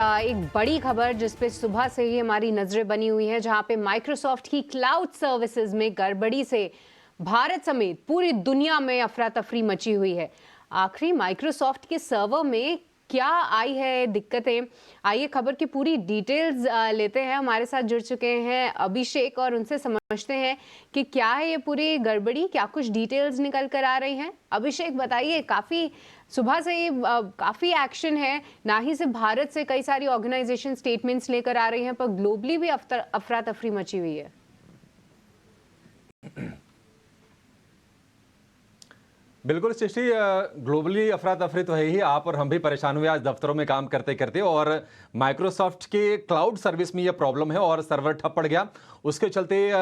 एक बड़ी खबर जिस पे सुबह से ही हमारी नजरें बनी हुई हैं, जहां पे माइक्रोसॉफ्ट की क्लाउड सर्विसेज में गड़बड़ी से भारत समेत पूरी दुनिया में अफरा तफरी मची हुई है। आखिर माइक्रोसॉफ्ट के सर्वर में क्या आई है दिक्कतें, आइए खबर की पूरी डिटेल्स लेते हैं। हमारे साथ जुड़ चुके हैं अभिषेक और उनसे समझते हैं कि क्या है ये पूरी गड़बड़ी, क्या कुछ डिटेल्स निकल कर आ रही हैं। अभिषेक बताइए, काफ़ी सुबह से ही काफ़ी एक्शन है, ना ही सिर्फ भारत से कई सारी ऑर्गेनाइजेशन स्टेटमेंट्स लेकर आ रही हैं, पर ग्लोबली भी अफरा तफरी मची हुई है। बिल्कुल सृष्टि, ग्लोबली अफरा तफरी तो है ही। आप और हम भी परेशान हुए आज दफ्तरों में काम करते करते, और माइक्रोसॉफ्ट के क्लाउड सर्विस में यह प्रॉब्लम है और सर्वर ठप पड़ गया। उसके चलते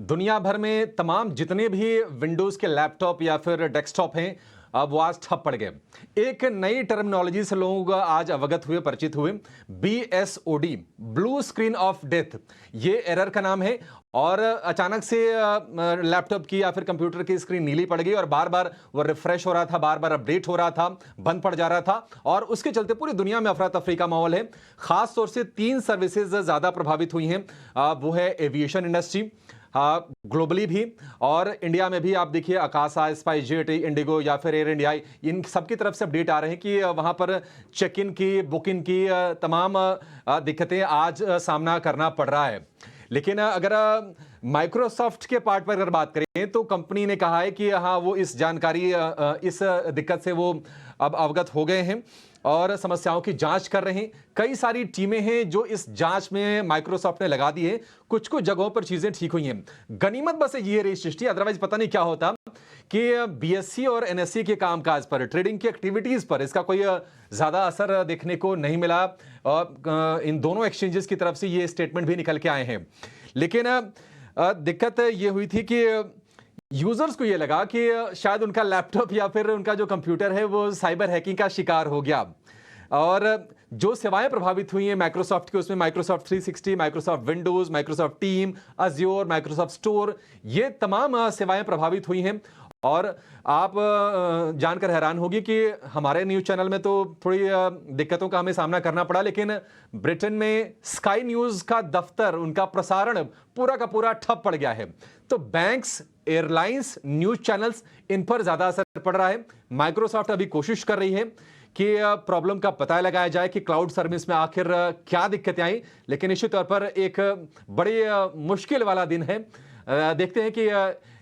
दुनिया भर में तमाम जितने भी विंडोज़ के लैपटॉप या फिर डेस्कटॉप हैं, अब वो आज ठप पड़ गए। एक नई टर्मिनोलॉजी से लोग आज अवगत हुए, परिचित हुए। BSOD, blue screen of death, ये एरर का नाम है। और अचानक से लैपटॉप की या फिर कंप्यूटर की स्क्रीन नीली पड़ गई और बार बार वो रिफ्रेश हो रहा था, बार बार अपडेट हो रहा था, बंद पड़ जा रहा था। और उसके चलते पूरी दुनिया में अफरा तफरी का माहौल है। खास तौर से 3 सर्विसेज ज़्यादा प्रभावित हुई हैं। वो है एविएशन इंडस्ट्री, ग्लोबली भी, और इंडिया में भी। आप देखिए आकाशा, स्पाइसजेट, इंडिगो या फिर एयर इंडिया, इन सब की तरफ से अपडेट आ रहे हैं कि वहां पर चेक इन की, बुक इन की तमाम दिक्कतें आज सामना करना पड़ रहा है। लेकिन अगर माइक्रोसॉफ्ट के पार्ट पर अगर बात करें तो कंपनी ने कहा है कि हाँ, वो इस जानकारी, इस दिक्कत से वो अब अवगत हो गए हैं और समस्याओं की जांच कर रहे हैं। कई सारी टीमें हैं जो इस जांच में माइक्रोसॉफ्ट ने लगा दी है। कुछ कुछ जगहों पर चीजें ठीक हुई हैं। गनीमत बस ये रही सृष्टि, अदरवाइज पता नहीं क्या होता कि BSE और NSE के कामकाज पर, ट्रेडिंग की एक्टिविटीज पर इसका कोई ज्यादा असर देखने को नहीं मिला। और इन दोनों एक्सचेंजेस की तरफ से ये स्टेटमेंट भी निकल के आए हैं। लेकिन दिक्कत ये हुई थी कि यूजर्स को ये लगा कि शायद उनका लैपटॉप या फिर उनका जो कंप्यूटर है वो साइबर हैकिंग का शिकार हो गया। और जो सेवाएं प्रभावित हुई हैं माइक्रोसॉफ्ट के, उसमें Microsoft 360, Microsoft Windows, Microsoft team, Azure, Microsoft store, ये तमाम सेवाएं प्रभावित हुई हैं। और आप जानकर हैरान होगी कि हमारे न्यूज चैनल में तो थोड़ी दिक्कतों का हमें सामना करना पड़ा, लेकिन ब्रिटेन में स्काई न्यूज का दफ्तर, उनका प्रसारण पूरा का पूरा ठप पड़ गया है। तो बैंक्स, एयरलाइंस, न्यूज चैनल्स, इन पर ज्यादा असर पड़ रहा है। माइक्रोसॉफ्ट अभी कोशिश कर रही है कि प्रॉब्लम का पता लगाया जाए कि क्लाउड सर्विस में आखिर क्या दिक्कतें आई। लेकिन निश्चित तौर पर एक बड़ी मुश्किल वाला दिन है। देखते हैं कि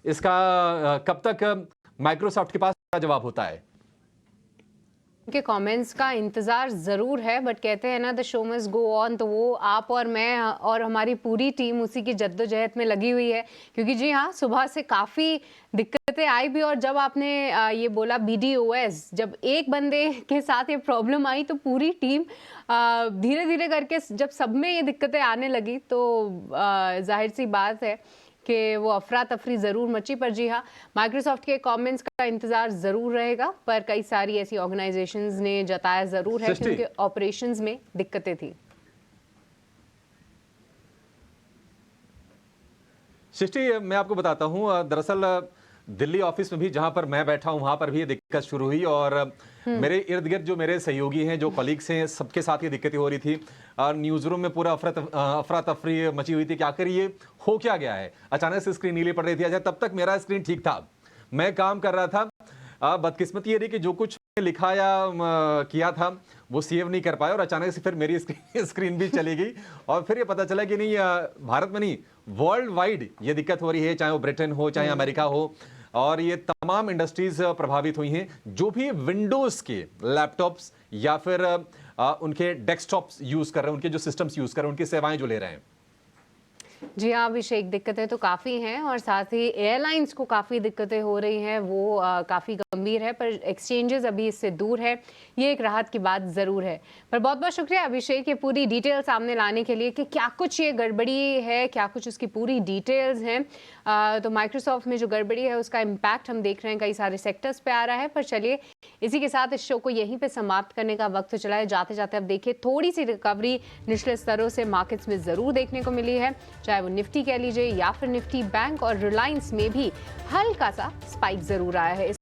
इसका कब तक माइक्रोसॉफ्ट के पास जवाब होता है। उनके कमेंट्स का इंतजार जरूर है, बट कहते हैं ना, the show must go on. तो वो आप और मैं और हमारी पूरी टीम उसी की जद्दोजहद में लगी हुई है, क्योंकि जी हाँ, सुबह से काफ़ी दिक्कतें आई भी। और जब आपने ये बोला BDOS, जब एक बंदे के साथ ये प्रॉब्लम आई तो पूरी टीम धीरे धीरे करके, जब सब में ये दिक्कतें आने लगी तो जाहिर सी बात है कि वो अफरा तफरी ज़रूर मची। पर जी हाँ, माइक्रोसॉफ्ट के कमेंट्स का इंतज़ार ज़रूर रहेगा। पर कई सारी ऐसी ऑर्गेनाइजेशंस ने जताया ज़रूर है कि उनके ऑपरेशंस में दिक्कतें थी। सृष्टि, मैं आपको बताता हूं, दरअसल दिल्ली ऑफिस में भी, जहां पर मैं बैठा हूं, वहां पर भी ये दिक्कत शुरू हुई। और मेरे इर्द गिर्द जो मेरे सहयोगी हैं, जो कलीग्स हैं, सबके साथ ये दिक्कतें हो रही थी। न्यूज़ रूम में पूरा अफरा तफरी मची हुई थी कि आखिर ये हो क्या गया है। अचानक से स्क्रीन नीली पड़ रही थी। अच्छा, तब तक मेरा स्क्रीन ठीक था, मैं काम कर रहा था। बदकिस्मती ये रही कि जो कुछ लिखा या किया था वो सेव नहीं कर पाया, और अचानक से फिर मेरी स्क्रीन भी चली गई। और फिर ये पता चला कि नहीं, भारत में नहीं, वर्ल्ड वाइड ये दिक्कत हो रही है, चाहे वो ब्रिटेन हो, चाहे अमेरिका हो। और ये तमाम इंडस्ट्रीज प्रभावित हुई हैं जो भी विंडोज के लैपटॉप्स या फिर उनके डेस्कटॉप्स यूज कर रहे हैं, उनके जो सिस्टम्स यूज कर रहे हैं, उनकी सेवाएं जो ले रहे हैं। जी हाँ अभिषेक, दिक्कतें तो काफ़ी हैं और साथ ही एयरलाइंस को काफ़ी दिक्कतें हो रही हैं, वो काफ़ी गंभीर है। पर एक्सचेंजेस अभी इससे दूर है, ये एक राहत की बात ज़रूर है। पर बहुत बहुत शुक्रिया अभिषेक, ये पूरी डिटेल सामने लाने के लिए कि क्या कुछ ये गड़बड़ी है, क्या कुछ उसकी पूरी डिटेल्स हैं। तो माइक्रोसॉफ्ट में जो गड़बड़ी है उसका इम्पैक्ट हम देख रहे हैं कई सारे सेक्टर्स पे आ रहा है। पर चलिए, इसी के साथ इस शो को यहीं पे समाप्त करने का वक्त चला है। जाते जाते अब देखिए, थोड़ी सी रिकवरी निचले स्तरों से मार्केट्स में ज़रूर देखने को मिली है, चाहे वो निफ्टी कह लीजिए या फिर निफ्टी बैंक, और रिलायंस में भी हल्का सा स्पाइक ज़रूर आया है।